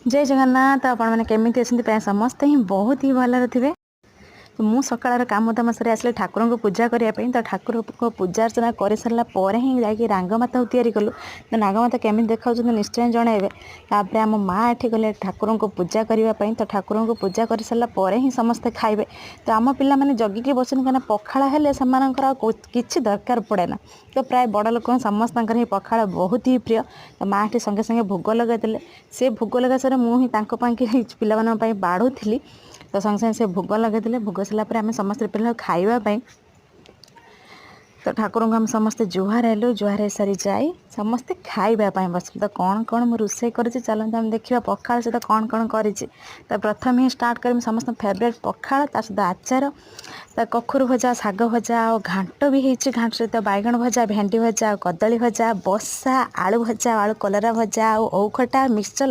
जय जगन्नाथ आपण मैंने केमी प्राय समस्ते ही बहुत ही भल थे। तो मु सकाळ काम दाम सर आसले ठाकुर को पूजा करने तो ठाकुर को पूजा अर्चना कर सारा पर ही जाकि रांगमाता तैयारी कलु। तो नागमाता केमी देखा निश्चय जनइबे। तापर आम माँ एठी गले ठाकुर को पूजा करने तो ठाकुर को पूजा कर सारा पर ही समस्ते खाइबे। तो आम पिला माने जगिकी बसन कहीं पखाड़ हेले किसी दरकार पड़े ना। तो प्राय बड़ लोक समस्त ही पखाड़ बहुत ही प्रिय। तो माँ एठी संगे संगे भोग लगे से भोग लगा सर मुझे पाई बाढ़ुली। तो संगे संगे से भोग लगे भोग सारापर आम समस्त पिला खावाई। तो ठाकुर को हम समस्ते जुहार हेलु। जुहार हो सारी जाए समस्ते खावाई बस। तो कौन कौन मुझे रोषे कर चलते आम देखा पखाड़ सहित कौन कौन कर। तो प्रथम ही स्टार्ट कर समस्त फेवरेट पखाड़ ता सहित आचार तो कखुर भजा शाग भजा और घाट भी होती। घाट सहित बैगण भजा भेंडी भजा कदली भजा बसा आलू भजा आलू कलरा भजा और खटा मिक्सचर